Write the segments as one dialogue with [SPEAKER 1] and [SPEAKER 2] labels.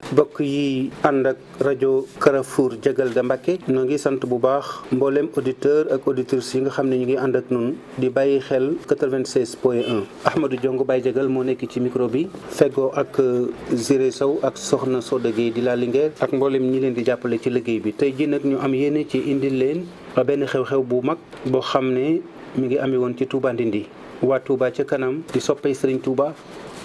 [SPEAKER 1] bokk yi ànd ak rajo Carrefour Diagal da Mbacké ñoo ngi sant bu baax mboolem auditeur ak auditrices yi nga xam ne ñu ngi ànd ak nun di bàyyi xel 96.1 Ahmadou Diongo Baye Diagal moo nekk ci micro bi feggoo ak Ziré Sow ak Soxna Soda Gueye di la Linguère ak mboolem ñi leen di jàppale ci liggéey bi. tey ji nag ñu am yéene ci indil leen benn xew-xew bu mag boo xam ne mi ngi amee woon ci Touba Ndindi. waa Touba ca kanam di soppay Serigne Touba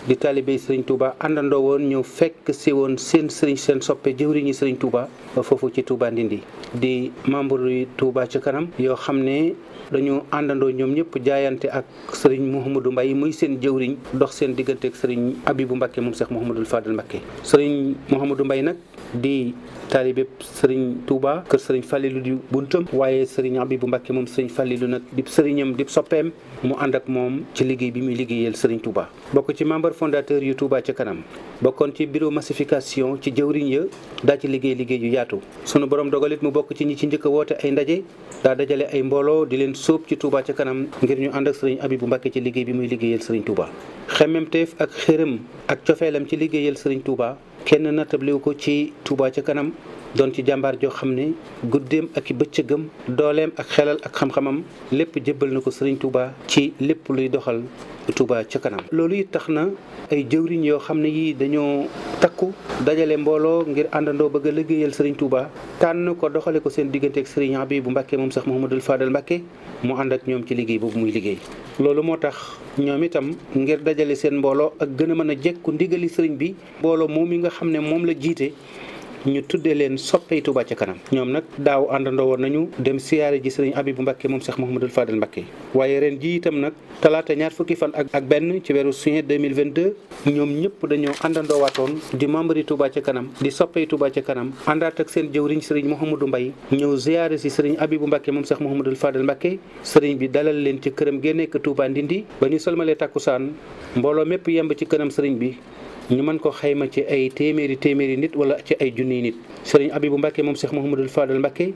[SPEAKER 1] di taalibey Serigne Touba àndandoo woon ñëw fekk si woon seen Serigne seen soppe jëwriñi Serigne Touba foofu ci Touba Ndindi di membre yi Touba ca kanam yoo xam ne dañu àndandoo ñoom ñëpp jaayante ak Serigne Mouhamadou Mbaye muy seen jëwriñ dox seen diggante ak Serigne Abibou Mbacké moom Cheikh Mouhamadoul Fadel Mbacké. Serigne Mouhamadou Mbaye nag di taalibe Serigne Touba kër Serigne Fallilou di buntam waaye Serigne Abibou Mbacké moom Serigne Fallilou nag di sëriñam di soppeem mu ànd ak moom ci liggéey bi muy liggéeyal Serigne Touba. bokk ci membre fondateur yu Touba ca kanam bokkoon ci bureau massification ci jëwriñ ya daa ci liggéey yu yaatu sunu borom dogalit mu bokk ci ñi ci njëkk a woote ay ndaje daa dajale ay mbooloo di leen sóob ci Touba ca kanam ngir ñu ànd ak Serigne Abibou Mbacké ci liggéey bi muy liggéeyal Serigne Touba. xemmemteef ak xërëm ak cofeelam ci liggéeyal Serigne Touba kenn nattabliwu ko ci Touba ca kanam doon ci jàmbaar joo xam ne guddeem ak i bëccëgam dooleem ak xelal ak xam-xamam lépp jébbal na ko Serigne Touba ci lépp luy doxal Touba ca kanam. loolu it tax na ay jëwriñ yoo xam ne yii dañoo takku dajale mbooloo ngir àndandoo bëgg a liggéeyal Serigne Touba tànn ko doxale ko seen diggante ak Serigne Abibou Mbacké moom Cheikh Mouhamadoul Fadel Mbacké mu ànd ak ñoom ci liggéey boobu muy liggéey. loolu moo tax ñoom itam ngir dajale seen mbooloo ak gën a mën a jekku ndigali Serigne bi mbooloo moom yi nga xam ne moom la jiite ñu tuddee leen soppey Touba ca kanam. ñoom nag daaw àndandoo woon nañu dem siyaare ji Serigne Abibou Mbacké moom Cheikh Mouhamadoul Fadel Mbacké waaye ren ji itam nag talaata ñaar fukki fan ak benn ci weeru juin 2022 ñoom ñëpp dañoo àndandoo waatoon di membre yi Touba ca kanam di soppey Touba ca kanam àndaat ak seen jëwriñ Serigne Mouhamadou Mbaye ñëw ziyaare si Serigne Abibou Mbacké moom Cheikh Mouhamadoul Fadel Mbacké Serigne bi dalal leen ci këram gi nekk Touba Ndindi ba ñu solmalee takkusaan mbooloo mépp yemb ci kanam Serigne bi ñu mën ko xayma ci ay téeméeri nit wala ci ay junniy nit. Serigne Abibou Mbacké moom Cheikh Mouhamadoul Fadel Mbacké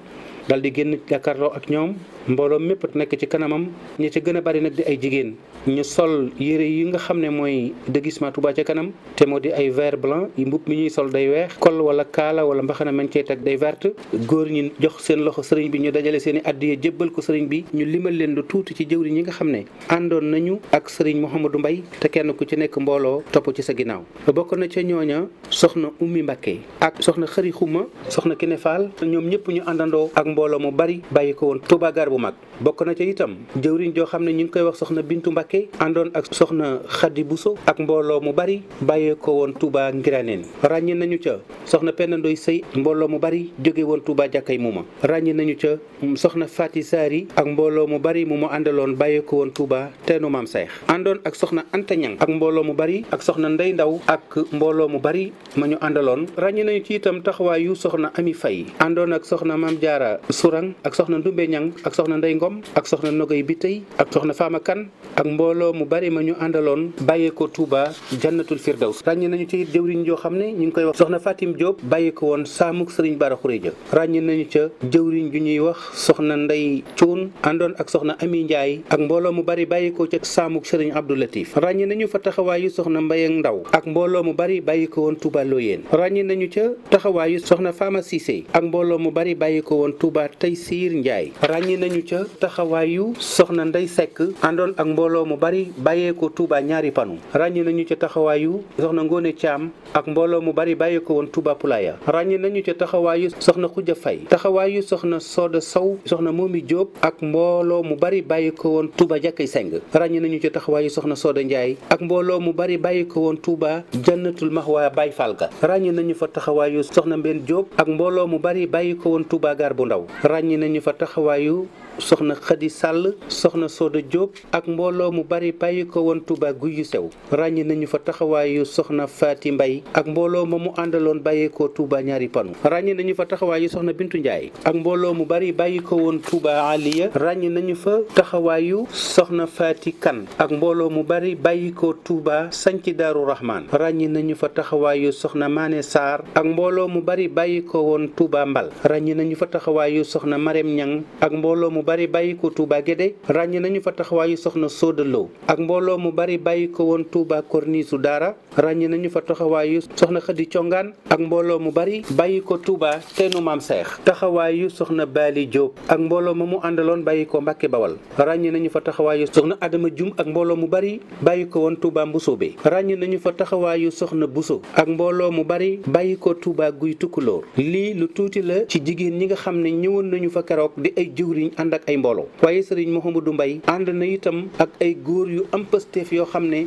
[SPEAKER 1] dal di génn jàkkaarloo ak ñoom mbooloo mépp nekk ci kanamam ñi ci gën a bari nag di ay jigéen ñu sol yére yi nga xam ne mooy déguisement Touba ca kanam te moo di ay vert blanc yi mbubb mi ñuy sol day weex kol wala kaala wala mbaxana mañ cey teg day verte góor ñi jox seen loxo Serigne bi ñu dajale seen i addiya jébbal ko Serigne bi ñu limal leen lu tuuti ci jëwriñ yi nga xam ne àndoon nañu ak Serigne Mouhamadou Mbaye te kenn ku ci nekk mbooloo topp ci sa ginnaaw. bokk na ca ñooña soxna Oumy Mbacké ak soxna Xëri Xuma soxna Kiné Fall ñoom ñëpp ñu àndandoo ak mbooloo mu bari bàyyi ko woon Touba Gare bu mag. bokk na ca itam jëwriñ joo xam ne ñu ngi koy wax soxna Bintu Mbacké àndoon ak soxna Khady Bousso ak mbooloo mu bari bàyyee ko woon Touba Ngiraneen. ràññe nañu ca soxna Penda Ndoy Sey mbooloo mu bari jóge woon Touba Jàkkay Muma. ràññe nañu ca soxna Fati Sari ak mbooloo mu bari mu àndaloon bàyyee ko woon Touba teenu Maam Seex. àndoon ak soxna Anta Ñang ak mbooloo mu bari ak soxna Ndey Ndaw ak mbooloo mu bari ma ñu àndaloon. ràññe nañu ci itam taxawaayu soxna Ami Fay àndoon ak soxna Maam Jaara Surang ak soxna Ndumbe Ñang ak soxna Ndey Ngom ak soxna Nogay Bitey ak soxna Fama Kan ak mbooloo mu bari ma ñu àndaloon bàyyee ko Touba Jannatul Firdaws. ràññe nañu ci jëwriñ joo xam ne ñu ngi koy wax soxna Fatim Diop bàyyee ko woon Saamuk Serigne Bara Khourédia. ràññe nañu ca jëwriñ ju ñuy wax soxna Ndey Cuun àndoon ak soxna Ami Njaay ak mbooloo mu bari bàyyee ko ca Saamuk Serigne Abdou Latif. ràññe nañu fa taxawaayu soxna Mbayang Ndaw ak mbooloo mu bari bàyyi ko woon Touba Loyeen. ràññe nañu ca taxawaayu soxna Fama Cissé ak mbooloo mu bari bàyyi ko woon Touba Taysiir Njaay. ràññe nañu ca taxawaayu soxna Ndey Seck àndoon ak mbooloo mu bari bàyyee ko Touba ñaari panu. ràññe nañu ca taxawaayu soxna Ngone Thiam ak mbooloo mu bari bàyyee ko woon Touba Poulaya. ràññe nañu ca taxawaayu soxna Khoudia Faye taxawaayu soxna Soda Sow soxna Momi Diop ak mbooloo mu bari bàyyi ko woon Touba Jàkkay Seng. ràññe nañu ca taxawaayu soxna Soda Ndiaye ak mbooloo mu bari bàyyi ko woon Touba Jannatul Mahwa Baye Fall ga. ràññe nañu fa taxawaayu soxna Mbène Diop ak mbooloo mu bari bàyyi ko woon Touba Gare bu Ndaw. ràññe nañu fa taxawaayu soxna Khady Sall soxna Soda Diop ak mbooloo mu bari bàyyi ko woon Touba Guy yu sew. ràññe nañu fa taxawaayu soxna Faati Mbay ak mbooloo ma mu àndaloon bàyyi ko Touba ñaari panu. ràññe nañu fa taxawaayu soxna Bintu Njaay ak mbooloo mu bari bàyyi ko woon Touba Aliya. ràññe nañu fa taxawaayu soxna Faati Kan ak mbooloo mu bari bàyyi ko Touba Sanci Daaru Rahman. ràññe nañu fa taxawaayu soxna Mané Sarr ak mbooloo mu bari bàyyi ko woon Touba Mbal. ràññe nañu fa taxawaayu soxna Marème Ñang ak mbooloo mu bari bàyyi ko Touba Guédé. ràññe nañu fa taxawaayu soxna Soda Lo ak mbooloo mu bari bàyyi ko woon Touba Kornisu Daara. ràññe nañu fa taxawaayu soxna Xadi Congaan ak mbooloo mu bari bàyyi ko Touba teenu maam Seex taxawaayu soxna Bali Diop ak mbooloo ma mu àndaloon bàyyi ko Mbàkke Bawal ràññe nañu fa taxawaayu soxna Adama Jum ak mbooloo mu bari bàyyi ko woon Touba Mbusoobe ràññe nañu fa taxawaayu soxna Buso ak mbooloo mu bari bàyyi ko Touba Guy Tukulóor lii lu tuuti la ci jigéen ñi nga xam ne ñëwoon nañu fa keroog di ay jëwriñ ànd ak ay mbooloo waaye sëriñ Mouhamadou Mbaye ànd na itam ak ay góor yu am Pastef yoo xam ne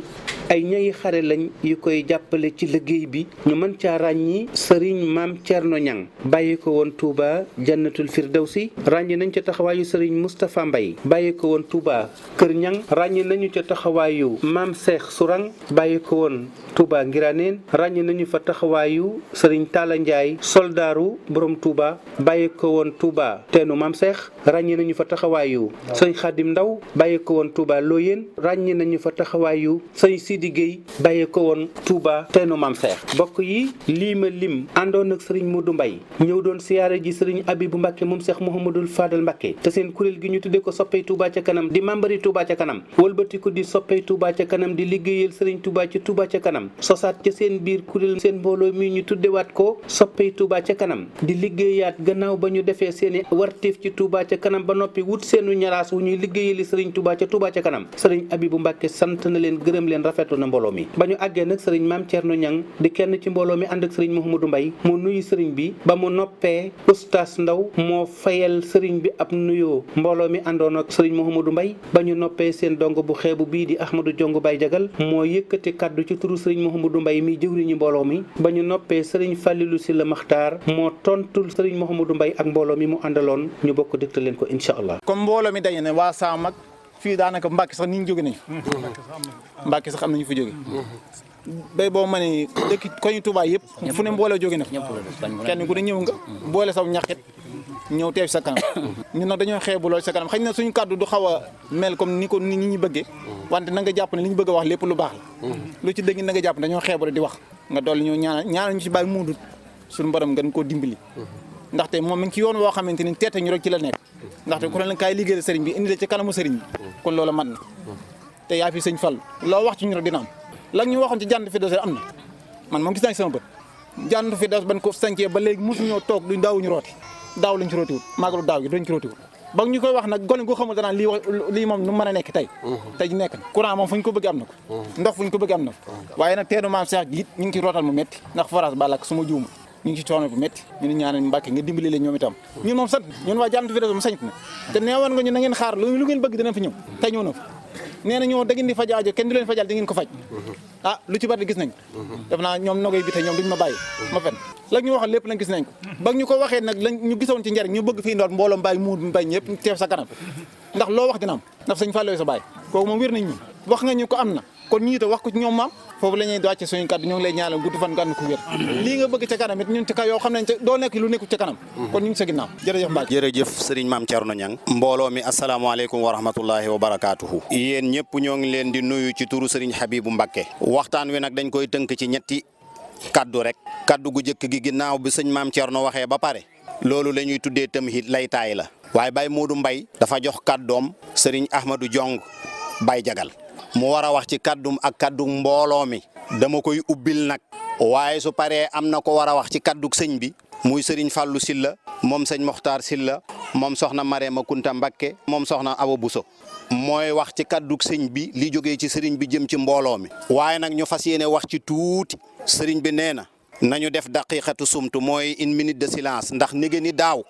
[SPEAKER 1] ay ñayi xare lañ yu koy jàppale ci liggéey bi ñu mën caa ràññi sëriñ Maam Cerno Ñang bàyyi ko woon Touba Jannatul Firdawsi ràññe nañ ca taxawaayu sëriñ Moustapha Mbaye bàyyi ko woon Touba Kër Ñang ràññe nañu ca taxawaayu Maam Seex Surang bàyyi ko woon Touba Ngiraneen ràññe nañu fa taxawaayu sëriñ Talla Ndiaye soldaaru borom Touba bàyyi ko woon Touba teenu Maam Seex ràññe nañu fa taxawaayu sëriñ Xaadim Ndaw bàyyi ko woon Touba Loyeen ràññe nañu fa taxawaayu sëriñ Sidi Gueye bàyyi ko woon Touba teenu Maam Seex bokk yi lii ma lim àndoon ak sëriñ Modou Mbaye ñëw doon siyaare ji sëriñ Abibu Mbàkke moom Seex Mouhamadul Fadal Mbàkke te seen kuréel gi ñu tuddee ko soppey Touba ca kanam di membari Touba ca kanam wëlbatiku di soppey Touba ca kanam di liggéeyal sëriñ Touba ci Touba ca kanam sosaat ca seen biir kuréel seen mbooloo mi ñu tuddewaat ko soppey Touba ca kanam di liggéeyaat gannaaw ba ñu defee seeni warteef ci Touba ca kanam ba noppi wut seenu ñaraas wu ñuy liggéeyali sëriñ Touba ca Touba ca kanam sëriñ Abibu Mbàkke sant na leen gërëm leen rafetlu na mbooloo mi ba ñu àggee nag sëriñ Maam Cerno Ñang di kenn ci mbooloo mi ànd ak sëriñ Mouhamadou Mbaye mu nuyu sëriñ bi ba mu noppee Oustaz Ndaw moo fayal sëriñ bi ab nuyoo mbooloo mi àndoon ak sëriñ Mouhamadou Mbaye ba ñu noppee seen dong bu xeebu bii di Ahmadou Jongu Baye Jagal moo yëkkati kaddu ci turu sëriñ Mouhamadou Mbaye mi jëwriñu mbooloo mi ba ñu noppee sëriñ Fallilou Sylla Maxtaar moo tontul sëriñ Mouhamadou Mbaye ak mbooloo mi mu àndaloon ñu bokk dégtal leen ko incha allah.
[SPEAKER 2] comme mbooloo mi daje ne waa Saam ak fii daanaka Mbàkke sax nit ñi jóge nañu Mbàkke sax am nañu fa jóge bay boo ma ne dëkk koñu Touba yëpp fu ne mbooloo jóge na kenn ku ne ñëw nga boole saw ñaxit ñëw teew sa kanam ñun nag dañoo xeebu lool sa kanam xëy na suñu kàddu du xaw a mel comme ni ko nit ñi bëggee wante na nga jàpp ne li ñu bëgg a wax lépp lu baax la lu ci dëgg na nga jàpp ne dañoo xeebu rek di wax nga dolli ñoo ñaanal ñu ci bàyyi muudut suñu borom ngeen koo dimbali ndaxte moom mi ngi ci yoon woo xamante ni teete ñu rek ci la nekk ndaxte ku ne la kaay liggéeyal sëriñ bi indi la ci kanamu sëriñ bi kon loolu mat na te yaa fi sëñ Fall loo wax ci ñu rek dina am la ñu waxoon ci jant fi dos am na man moom gis naa ci sama bët jant fi dos ban ko sancee ba léegi mosuñoo toog duñ daawuñu rooti daaw lañ ci rootiwul maagalu daaw gi duñ ci rootiwul ba ñu koy wax nag gone gu xamul danaan lii moom nu mën a nekk tey nekk na courant moom fu ñu ko bëgg am na ko ndox fu ñu ko bëgg am na ko waaye nag teenu Maam Seex gi it ñu ngi ci rootal mu métti ndax forage ba lakk suma juuma ñu ngi ci coono bu métti ñu ni ñaanal Mbàkke nga dimbali leen ñoom itam ñun moom sant ñun waa jant fi dos moom sañt na te neewoon nga ñu na ngeen xaar lu ngeen bëgg dina fa ñëw tey ñëw na fa nee na ñoo da ngeen di faj aajo kenn du leen fajal da ngeen ko faj lu ci bari gis nañ def naa ñoom nogoy bi te ñoom duñ ma bàyyi ma fen la ñu waxal lépp lañ gis nañ ko ba ñu ko waxee nag lañ ñu gisoon ci njariñ ñu bëgg fii ndoot mbooloo mbaay muur mbay ñëpp teew sa kanam ndax loo wax dina am ndax sëñ Fallou sa bàyyi kooku moom wér nañ ñu wax nga ñu ko am na kon ñii te wax ko ci ñoom maam foofu la ñuy wàcce suñu kàddu ñoo ngi lay ñaanal gudd fan gànn ko wér lii nga bëgg ca kanam it ñun ci kaw yow xam nañ doo nekk lu nekku ca kanam kon ñu ngi sa ginnaaw jërëjëf Mbacke
[SPEAKER 3] jërëjëf sëriñ Maam Cerno Ñang mbooloo mi asalaamaaleykum wa rahmatullahi wa barakaatuhu yéen ñëpp ñoo ngi leen di nuyu ci turu sëriñ Habibu Mbacke waxtaan wi nag dañ koy tënk ci ñetti kaddu rek kaddu gu jëkk gi ginnaaw bi sëñ Maam Cerno waxee ba pare loolu la ñuy tuddee tamhid lay taay la waaye Baye Modou Mbaye dafa jox kaddoom sëriñ Ahmadou Jong Baye Jagal mu war a wax ci kaddum ak kaddu mbooloo mi dama koy ubbil nag waaye su paree am na ko war a wax ci kaddu sëñ bi muy sëriñ Fallou Sylla moom sëñ Mokhtar Sylla moom soxna Marema Kunta Mbakke moom soxna Awa Bousso mooy wax ci kaddu sëñ bi li jógee ci sëriñ bi jëm ci mbooloo mi waaye nag ñu fas yéene wax ci tuuti sëriñ bi nee na nañu def daqiqatu sumtu mooy une minute de silence ndax nige ni daaw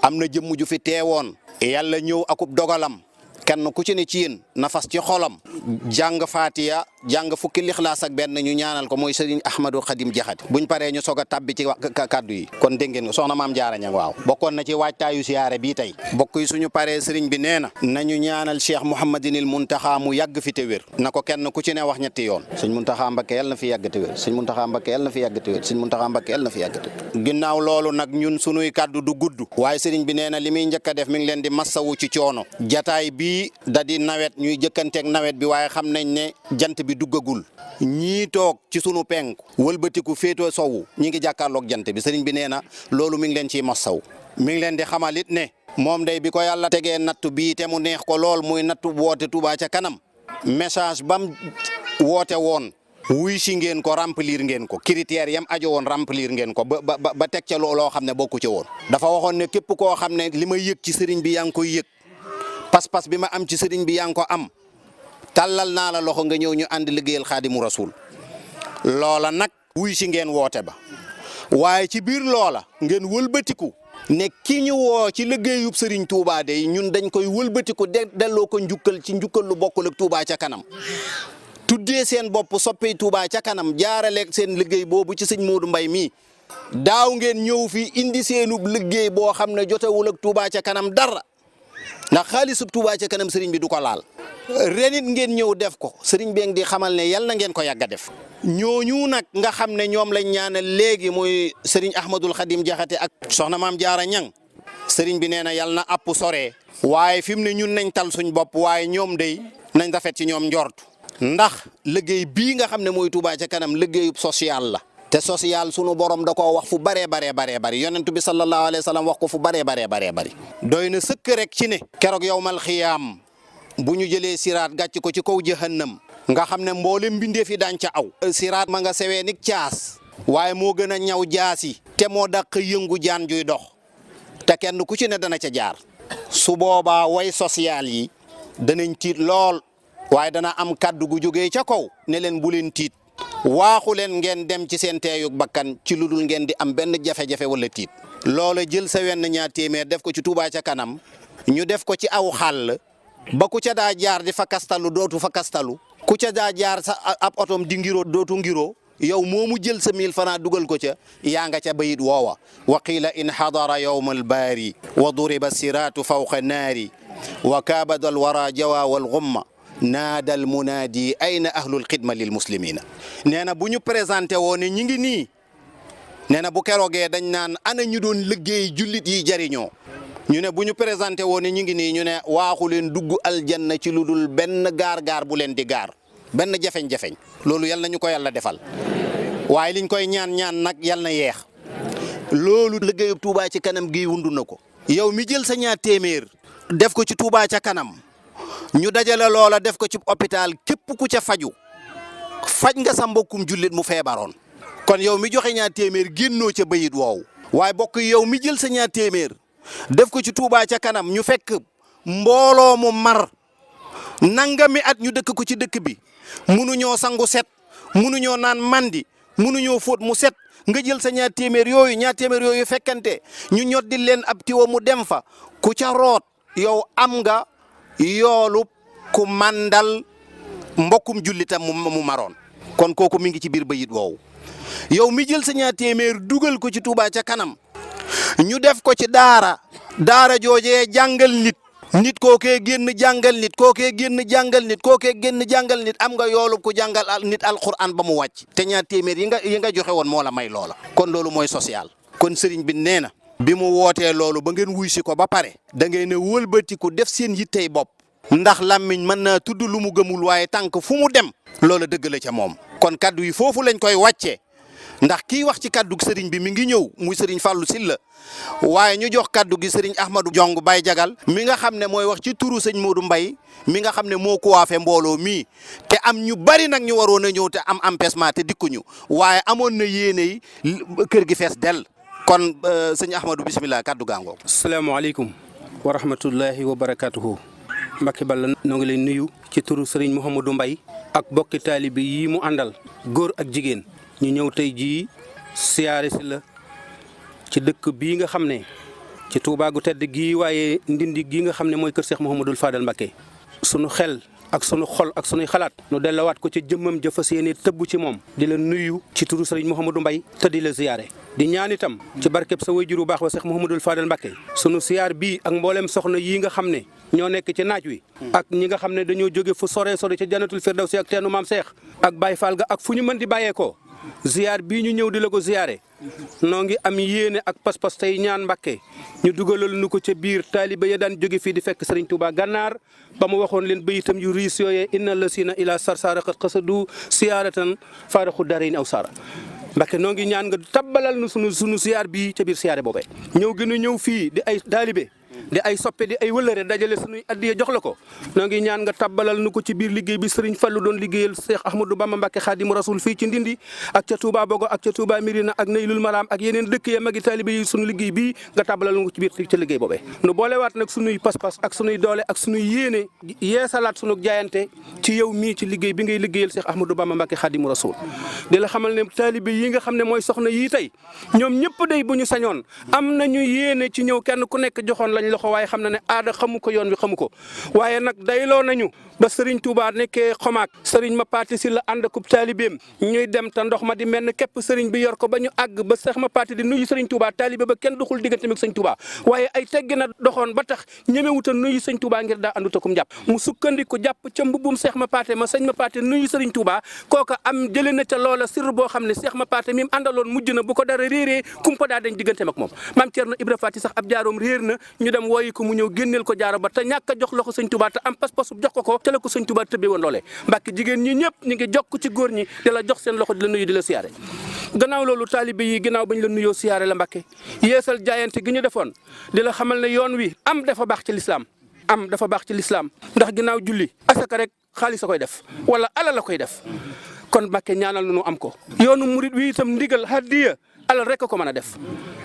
[SPEAKER 3] am na jëmm ju fi teewoon yàlla ñëw akub dogalam kenn ku ci ne ci yéen na fas ci xolam jàng Fatiha jàng fukki lixlaas ak benn ñu ñaanal ko mooy Serigne Ahmadou Khadim Jaxate buñ paree ñu soog a tabbi ci kaddu yi kon dégg ngeen soxna Maam Jaara Ñang waaw bokkoon na ci waajtaayu siyaare bii tey bokk yi suñu paree Serigne bi nee na nañu ñaanal Cheikh Mouhamadinil Muntaxa mu yàgg fi te wér na ko kenn ku ci ne wax ñetti yoon sëñ Muntaxa Mbakke yàlla na fi yàgg te wér sëñ Muntaxa Mbakke yàlla na fi yàgg te wér sëñ Muntaxa Mbakke yàlla na fi yàgg te wér ginnaaw loolu nag ñun sunuy kaddu du gudd waaye Serigne bi nee na li muy njëkk a def mi ngi leen di massawu ci coono jataay bii da di nawet ñuy jëkkanteeg nawet bi waaye xam nañ ne jant bi duggagul ñii toog ci sunu penk wëlbatiku féetoo sowu ñi ngi jàkkaarloog jant bi sëriñ bi nee na loolu mi ngi leen ciy massaw mi ngi leen di xamalit ne moom day bi ko yàlla tegee nattu bii te mu neex ko lool muy nattu woote Touba ca kanam message bam woote woon wuy si ngeen ko remplir ngeen ko critères yam ajo woon remplir ngeen ko ba teg ca loo xam ne bokku ca woon. dafa waxoon ne képp koo xam ne li ma yëg ci sëriñ bi yaa ngi koy yëg pas-pas bi ma am ci sëriñ bi yaa ngi ko am tàllal naa la loxo nga ñëw ñu ànd liggéeyal xaadimu rasul. loola nag wuy si ngeen woote ba waaye ci biir loola ngeen wëlbatiku ne ki ñu woo ci liggéeyub Serigne Touba de ñun dañ koy wëlbatiku delloo ko njukkal ci njukkal lu bokkul ak Touba ca kanam tuddee seen bopp soppey Touba ca kanam jaaraleeg seen liggéey boobu ci sëñ Modou Mbaye mii daaw ngeen ñëw fi indi seenub liggéey boo xam ne jotewul ak Touba ca kanam dara ndax xaalisub Touba ca kanam Serigne bi du ko laal. renit ngeen ñëw def ko Serigne bi di xamal ne yal na ngeen ko yàgg a def. ñooñu nag nga xam ne ñoom lañ ñaanal léegi muy Serigne Ahmadul Khadim Jaxate ak soxna maam Jaara Ñang Serigne bi nee na yal na app soree waaye fi mu ne ñun nañ tal suñ bopp waaye ñoom day nañ rafet ci ñoom njort ndax liggéey bii nga xam ne mooy Touba ca kanam liggéeyub social la. te social sunu borom da koo wax fu baree bari yonent bi sallallahu alayhi wa sallam wax ko fu baree bari. doy na sëkk rek ci ne. keroog yawmal xiyaam bu ñu jëlee siraat gàcc ko ci kaw jahannam nga xam ne mboolem mbindeef yi daañu ca aw. siraat ma nga sewee nik caas waaye moo gën a ñaw jaasi te moo dàq yëngu jaan juy dox te kenn ku ci ne dana ca jaar. su boobaa way social yi danañ tiit lool waaye dana am kaddu gu jógee ca kaw ne leen bu leen tiit. waaxu leen ngeen dem ci seen teeyug bakkan ci lu dul ngeen di am benn jafe-jafe wala tiit. loola jël sa wenn ñaar téeméer def ko ci Touba ca kanam ñu def ko ci aw xàll ba ku ca daa jaar di fa kastalu dootu fa kastalu ku ca daa jaar sa ab otom di ngiro dootu ngiro yow moomu jël sa 1000 francs dugal ko ca yaa nga ca bayit woowa wa qiila in xadara yawma albaari wa duriba siraatu fawqa naari wa kaabada alwara jawa wal gumma naadal munaadi ayna ahlul xidma lil muslimina nee na bu ñu présenté woo ne ñi ngi nii nee na bu keroogee dañ naan ana ñu doon liggéey jullit yi jariñoo ñu ne bu ñu présenté woo ne ñi ngi nii ñu ne waaxu leen dugg aljanna ci lu dul benn gaar-gaar bu leen di gaar benn jafeñ-jafeñ loolu yal na ñu ko yàlla defal waaye liñ koy ñaan nag yal na yeex loolu liggéeyub Touba ci kanam gi wundu na ko yow mi jël sa ñaar téeméer def ko ci Touba ca kanam ñu dajale loola def ko ci hôpital képp ku ca faju faj nga sa mbokkum jullit mu feebaroon kon yow mi joxe ñaar téeméer génnoo ca bayit woowu waaye bokk yow mi jël sa ñaar téeméer def ko ci Touba ca kanam ñu fekk mbooloo mu mar nangami at ñu dëkk ko ci dëkk bi munuñoo sangu set munuñoo naan mandi munuñoo fóot mu set nga jël sa ñaar téeméer yooyu fekkante ñu ñoddi leen ab tiwo mu dem fa ku ca root yow am nga yoolu ku mandal mbokkum jullitam mu maroon kon kooku mi ngi ci biir bayit woowu yow mi jël sa ñaar téeméer dugal ko ci Touba ca kanam ñu def ko ci daara joojee jàngal nit kookee génn jàngal nit am nga yoolu ku jàngal nit alquran ba mu wàcc te ñaar téeméer yi nga joxe woon moo la may loola kon loolu mooy social kon sëriñ bi nee na bi mu wootee loolu ba ngeen wuy si ko ba pare da ngay ne wëlbatiku def seen yittey bopp ndax làmmiñ mën naa tudd lu mu gëmul waaye tànk fu mu dem loola dëgg la ca moom kon kaddu yi foofu lañ koy wàccee ndax kii wax ci kaddu sëriñ bi mi ngi ñëw muy sëriñ Fallou Sylla waaye ñu jox kaddu gi sëriñ Ahmadou Jong Baye Jagal mi nga xam ne mooy wax ci turu sëñ Modou Mbaye mi nga xam ne moo coiffé mbooloo mii te am ñu bari nag ñu waroon a ñëw te am empêchement te dikkuñu waaye amoon na yéene yi kër gi fees dell kon sëñ Ahmadou bisimilah kaddu gaangoo.
[SPEAKER 1] asalaamaaleykum wa rahmatullahi wa barakatuhu Mbacke Balla noo ngi leen nuyu ci turu sëriñ Mouhamadou Mbaye ak bokki taalibe yi mu àndal góor ak jigéen ñu ñëw tey jii siyaare si la ci dëkk bii nga xam ne ci Touba gu tedd gii waaye ndindi gii nga xam ne mooy kër Cheikh Mouhamadul Fadal Mbacké sunu xel ak sunu xol ak sunuy xalaat nu dellawaat ko ci jëmmam jëfas yéene tëbb ci moom di la nuyu ci turu sëriñ Mouhamadou Mbaye te di la ziyaare di ñaan itam ci barkeb sa wayjur bu baax ba Cheikh Mouhamadul Fadal Mbacké sunu siyaar bii ak mboolem soxna yii nga xam ne ñoo nekk ci naaj wi ak ñi nga xam ne dañoo jóge fu sore ca Jannatul Firdawsi ak teenu maam Cheikh ak Baye Fall ga ak fu ñu mën di bàyyeekoo ziyaar bii ñu ñëw di la ko ziyaare noo ngi am yéene ak pas-pas tey ñaan Mbàkke ñu dugalal nu ko ca biir taaliba ya daan jóge fii di fekk Sëriñ Tuubaa gànnaar ba mu waxoon leen bayitam yu riis yooyee inna lasina ila sarsara qad qasadu siyaaratan faaraxu darayni aw sara Mbàkke noo ngi ñaan nga tabbalal nu sunu ziyaar bii ca biir siyaare boobee ñëw gën a ñëw fii di ay taalibe di ay soppe di ay wëlëre dajale suñuy addiya jox la ko noo ngi ñaan nga tabbalal nu ko ci biir liggéey bi Serigne Fallou doon liggéeyal Cheikh Ahmadou Bamba Mbacké Khadimu Rasul fii ci Ndindi ak ca Touba Bogo ak ca Touba Mirina ak Naylul Maram ak yeneen dëkk ya magi taalibe yi suñu liggéey bii nga tabbalal nu ko ci biir ca liggéey boobee nu boolewaat nag suñuy pas-pas ak suñuy doole ak suñuy yéene yeesalaat suñu jaayante ci yow mii ci liggéey bi ngay liggéeyal Cheikh Ahmadou Bamba Mbacké Khadimu Rasul di la xamal ne taalibe yi nga xam ne mooy soxna yii tey ñoom ñëpp day bu ñu sañoon am nañu yéene ci ñëw kenn ku nekk joxoon lañ loxo waaye xam na ne aada xamu ko yoon wi xamu ko waaye nag dayloo nañu ba Serigne Touba nekkee xomaak Serigne ma paati si la ànd akub taalibeem ñuy dem te ndox ma di mel ne képp Serigne bi yor ko ba ñu àgg ba Seex ma paati di nuyu Serigne Touba taalibe ba kenn doxul diggante ak Serigne Touba waaye ay teggi na doxoon ba tax ñemewuta nuyu Serigne Touba ngir daa àndut akum jàpp mu sukkandiku jàpp ca mbubbum Seex ma paate ma sëñ ma paate nuyu Serigne Touba kooka am jëlee na ca loola sir boo xam ne Seex ma paate mi mu àndaloon mujj na bu ko dara réeree kumpa daa dañ diggante ak moom maam Thierno Ibra Fati sax ab jaaroom réer na ñu dem wooyi ko mu ñëw génneel ko jaaro ba te ñàkk a jox loxo Serigne Touba te am pas-pasu jox ko ca la ko Serigne Touba tëbbee woon loolee Mbàkke jigéen ñi ñëpp ñu ngi jokk ci góor ñi di la jox seen loxo di la nuyu di la siyaare gannaaw loolu taalibe yi ginnaaw bañ la nuyoo siyaare la Mbàkke yeesal jaayante gi ñu defoon di la xamal ne yoon wi am dafa baax ci lislaam am dafa baax ci lislaam ndax ginnaaw julli asaka rek xaalis a koy def wala alal la koy def kon Mbàkke ñaanal nu am ko yoonu murit wi itam ndigal hadiya alal rek ko mën a def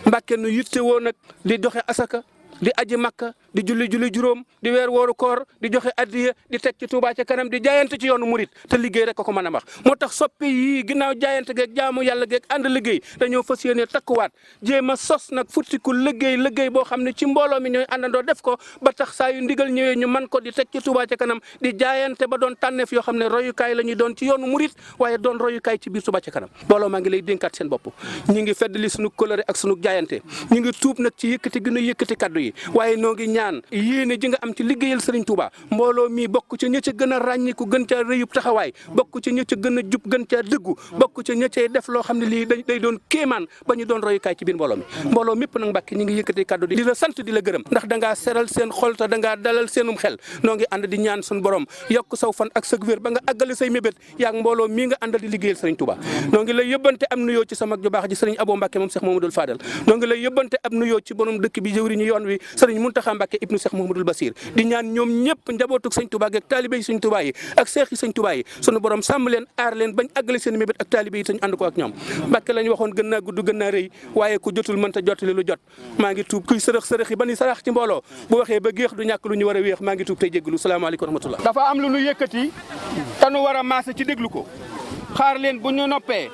[SPEAKER 1] Mbàkke nu yitte woo nag di doxe asaka di aji makka di julli juróom di weer wooru koor di joxe addiya di teg ci Touba ca kanam di jaayante ci yoonu murit te liggéey rek ko mën a wax moo tax soppi yii ginnaaw jaayante geeg jaamu yàlla geeg ànd liggéey dañoo fas yéene takkuwaat jéem a sos nag futtiku liggéey boo xam ne ci mbooloo mi ñooy àndandoo def ko ba tax saa yu ndigal ñëwee ñu man ko di teg ci Touba ca kanam di jaayante ba doon tànneef yoo xam ne royukaay la ñuy doon ci yoonu murit waaye doon royukaay ci biir Touba ca kanam mbooloo maa ngi lay dénkaat seen bopp ñi ngi feddali sunu kóllëre ak sunu jaayante ñi ngi tuub nag ci yëkkati gën a yëkkati kaddu yi waaye noo ngi ñaan yéene ji nga am ci liggéeyal Serigne Touba mbooloo mi bokk ci ña ca gën a ràññiku gën caa rëyub taxawaay bokk ci ña ca gën a jub gën caa dëggu bokk ci ña cay def loo xam ne lii day doon kéemaan ba ñu doon royukaay ci biir mbooloo mi mbooloo mépp nag Mbàkke ñi ngi yëkkati kaddu di la sant di la gërëm ndax dangaa seral seen xol te dangaa dalal seenum xel noo ngi ànd di ñaan suñu borom yokk saw fan ak sa wér ba nga àggale say mébét yaag mbooloo mii nga àndal di liggéeyal Serigne Touba noo ngi lay yëbbante am nuyoo ci sa mag ju baax ji Serigne Abo Mbàkke moom Cheikh Mamadou Fadal noo ngi lay yëbbante am nuyoo ci borom dëkk bi jëwriñu yoon wi Serigne Mountakha Mbàkke ibnu Cheikh Mouhamadoul Bassir di ñaan ñoom ñëpp njabootuk Serigne Touba ak taalibe yi Serigne Touba yi ak seex yi Serigne Touba yi sunu borom sàmm leen aar leen bañ àggale seen mébét ak taalibe yi te ñu ànd ko ak ñoom Mbàkke lañ waxoon gën naa gudd gën naa rëy waaye ku jotul mënta jottali lu jot maa ngi tuub kuy sërëx yi ba ni sarax ci mbooloo bu waxee ba géex du ñàkk lu ñu war a wéex maa ngi tuub tey jégglu salaamaaleykum wa rahmatullah dafa am lu ñu yëkkati te nu war a maase ci déglu ko xaar leen bu ñu noppee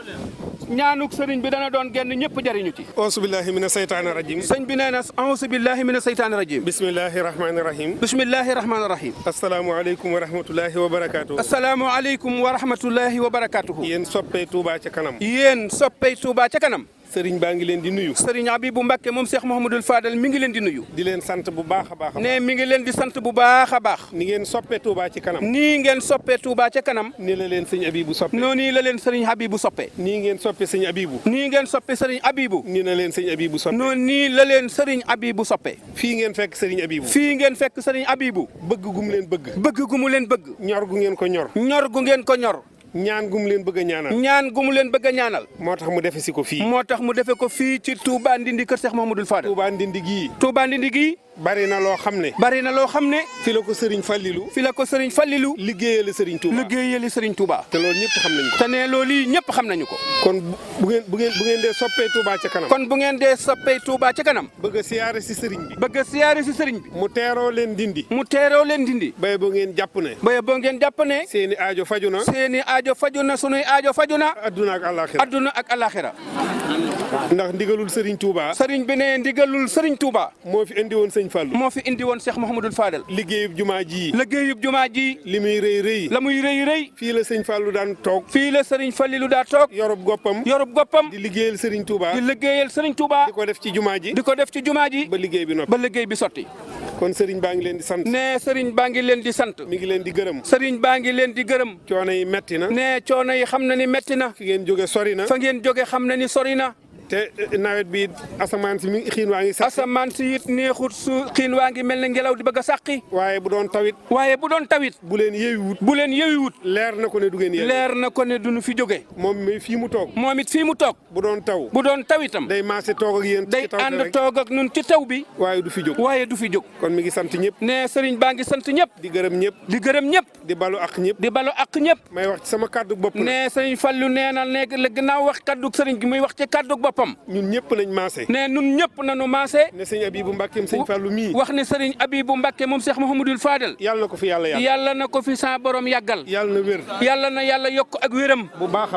[SPEAKER 1] ñaanuk sëriñ bi dana doon genn ñëpp jariñu ci
[SPEAKER 4] auzu billahi mina seytaani rajim
[SPEAKER 1] sëñ bi nee na auzu billahi mina seytaani rajim
[SPEAKER 4] bismillahi rahmaani rahim
[SPEAKER 1] bismillahi rahmaani rahim
[SPEAKER 4] asalaamaaleykum wa rahmatullahi wa barakaatu
[SPEAKER 1] asalaamaaleykum wa rahmatullahi wa barakaatuhu
[SPEAKER 4] yéen soppee Touba ca kanam
[SPEAKER 1] yéen soppee Touba ca kanam
[SPEAKER 4] sëriñ baa ngi leen di nuyu
[SPEAKER 1] sëriñ Abibou Mbacke moom Cheikh Mouhamadoul Fadal mi ngi leen di nuyu
[SPEAKER 4] di leen sant bu baax a baax
[SPEAKER 1] ne mi ngi leen di sant bu baax a baax
[SPEAKER 4] ni ngeen soppee Touba ci kanam
[SPEAKER 1] nii ngeen soppee Touba ca kanam
[SPEAKER 4] ni la leen sëñ Abibou soppe
[SPEAKER 1] noonu la leen sëriñ Habibou soppe
[SPEAKER 4] nii ngeen soppe sëñ Abibou
[SPEAKER 1] nii ngeen soppe sëriñ Abibou
[SPEAKER 4] ni la leen sëñ Abibou soppe
[SPEAKER 1] noonu nii la leen sëriñ Abibou soppe
[SPEAKER 4] fii ngeen fekk sëriñ Abibou
[SPEAKER 1] fii ngeen fekk sëriñ Abibou
[SPEAKER 4] bëgg gu mu leen bëgg
[SPEAKER 1] bëgg gu mu leen bëgg
[SPEAKER 4] ñor gu ngeen ko ñor
[SPEAKER 1] ñor gu ngeen ko ñor
[SPEAKER 4] ñaan gu mu leen bëgg a ñaanal
[SPEAKER 1] ñaan gu mu leen bëgg a ñaanal
[SPEAKER 4] moo tax mu defe si ko fii
[SPEAKER 1] moo tax mu defe ko fii ci Touba Ndindi kër Cheikh Mouhamadoul Fadal
[SPEAKER 4] Touba Ndindi gii
[SPEAKER 1] Touba Ndindi gii
[SPEAKER 4] bari na loo xam ne
[SPEAKER 1] bari na loo xam ne
[SPEAKER 4] fi la ko sëriñ Fallilu
[SPEAKER 1] fi la ko sëriñ Fallilu
[SPEAKER 4] liggéeyale sëriñ Touba
[SPEAKER 1] liggéeyale sëriñ Touba
[SPEAKER 4] te loolu ñëpp xam nañu ko
[SPEAKER 1] te ne loolu yi ñëpp xam nañu ko
[SPEAKER 4] kon bu ngeen dee soppee Touba ca kanam
[SPEAKER 1] kon bu ngeen dee soppee Touba ca kanam
[SPEAKER 4] bëgg a siyaare si sëriñ bi
[SPEAKER 1] bëgg a siyaare si sëriñ bi
[SPEAKER 4] mu teeroo leen Ndindi
[SPEAKER 1] mu teeroo leen Ndindi
[SPEAKER 4] bay boo ngeen jàpp ne
[SPEAKER 1] bay boo ngeen jàpp ne
[SPEAKER 4] seeni aajo faju na
[SPEAKER 1] seeni aajo faju na sunuy aajo faju na
[SPEAKER 4] adduna ak alaxira
[SPEAKER 1] adduna ak alaxira
[SPEAKER 4] ndax ndigalul sëriñ Touba
[SPEAKER 1] sëriñ bi ne ndigalul sëriñ Touba
[SPEAKER 4] moo fi indi woon sëñ Fallu
[SPEAKER 1] moo fi indi woon Cheikh Mouhamadoul Fadal
[SPEAKER 4] liggéeyub jumaa ji
[SPEAKER 1] liggéeyub jumaa ji
[SPEAKER 4] li muy rëy
[SPEAKER 1] la muy rëy
[SPEAKER 4] fii la sëñ Fallu daan toog
[SPEAKER 1] fii la sëriñ Fallilu daa toog
[SPEAKER 4] yorub goppam
[SPEAKER 1] di
[SPEAKER 4] liggéeyal sëriñ Touba
[SPEAKER 1] di liggéeyal sëriñ Touba
[SPEAKER 4] di ko def ci jumaa ji
[SPEAKER 1] di ko def ci jumaa ji
[SPEAKER 4] ba liggéey bi noppi
[SPEAKER 1] ba liggéey bi sotti
[SPEAKER 4] kon sëriñ baa ngi leen di sant
[SPEAKER 1] ne sëriñ baa ngi leen di sant
[SPEAKER 4] mi ngi leen di gërëm
[SPEAKER 1] sëriñ baa ngi leen di gërëm
[SPEAKER 4] coono yi metti na
[SPEAKER 1] ne coono yi xam na ni metti na
[SPEAKER 4] fi ngeen jóge sori na
[SPEAKER 1] fa ngeen jóge xam na ni sori na
[SPEAKER 4] te nawet bi asamaan si mi xiin waa ngi sax.
[SPEAKER 5] asamaan si it neexut su xiin waa ngi mel ne ngelaw di bëgg a sàqi.
[SPEAKER 4] waaye bu doon tawit.
[SPEAKER 5] bu leen yeewiwut.
[SPEAKER 4] leer na ko ne du ngeen yéen.
[SPEAKER 5] leer na ko ne duñu fi jóge.
[SPEAKER 4] moom mi fii mu toog.
[SPEAKER 5] moom it fii mu toog.
[SPEAKER 4] bu doon taw
[SPEAKER 5] itam.
[SPEAKER 4] day maase toog ak yéen.
[SPEAKER 5] day ànd toog ak ñun ci taw bi.
[SPEAKER 4] waaye du fi jóg. kon mi ngi sant ñëpp.
[SPEAKER 5] ne sëriñ baa ngi sant ñëpp.
[SPEAKER 4] di gërëm ñëpp. di balu ak ñëpp. may wax ci sama kàddu bopp.
[SPEAKER 5] ne sëriñ Fallu nee na ne la gannaaw wax kàddu sëriñ gi muy wax ci kàddu boppam.
[SPEAKER 4] ñun ñëpp nañ maase.
[SPEAKER 5] ne ñun ñëpp nañu maase.
[SPEAKER 4] ne sëriñ Abibu Mbàkke moom sëriñ Fallu mii.
[SPEAKER 5] wax ne sëriñ Abibu Mbàkke moom Cheikh Mouhamadoul Fadal.
[SPEAKER 4] yàlla na ko fi
[SPEAKER 5] yàlla na ko fi sa borom yàggal.
[SPEAKER 4] yàlla na wér.
[SPEAKER 5] yàlla na yàlla yokk ak wéram.
[SPEAKER 4] bu baax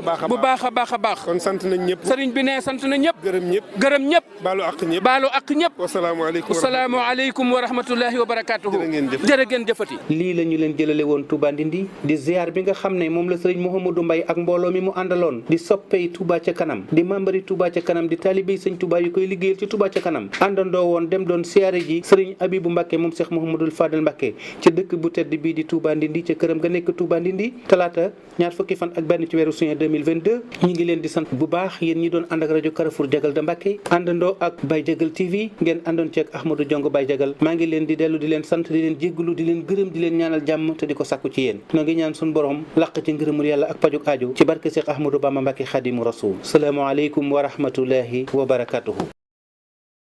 [SPEAKER 4] a baax. kon sant nañ ñëpp.
[SPEAKER 5] sëriñ bi ne sant na ñëpp.
[SPEAKER 4] gërëm ñëpp.
[SPEAKER 5] baalu ak ñëpp. wasalaamu aleykum wa rahmatullahi wa barakatuhu. jërë ngeen jëfati.
[SPEAKER 1] lii la ñu leen jëlale woon Touba Ndindi di ziar bi nga xam ne moom la sëriñ Mouhamadou Mbaye ak mbooloo mi mu àndaloon di soppey Touba ca kanam di membari Touba ca kanam di taalibey sëñ Touba yu koy liggéeyal ci Touba ca kanam àndandoo woon dem doon siyaare ji sëriñ Abibu Mbàkke moom Cheikh Mouhamadoul Fadal Mbàkke ca dëkk bu tedd bii di Touba Ndindi ca këram nga nekk Touba Ndindi talaata 2 fan ak benn ci weeru juin 2022 ñi ngi leen di sant bu baax yéen ñi doon ànd ak rajo Carrefour Jagal da Mbàkke àndandoo ak Baye Jagal TV ngeen àndoon ci ak Ahmadou Diongo Baye Jagal maa ngi leen di dellu di leen sant di leen jéggalu di leen gërëm di leen ñaanal jàmm te di ko sàkku ci yéen noo ngi ñaan suñu borom laq ci ngërëmul yàlla ak pajuk aajo ci barke Cheikh Ahmadou Bamba Mbàkke Xaadimu Rasuul salaamu aleykum wa rahmatullahi wa barakatuhu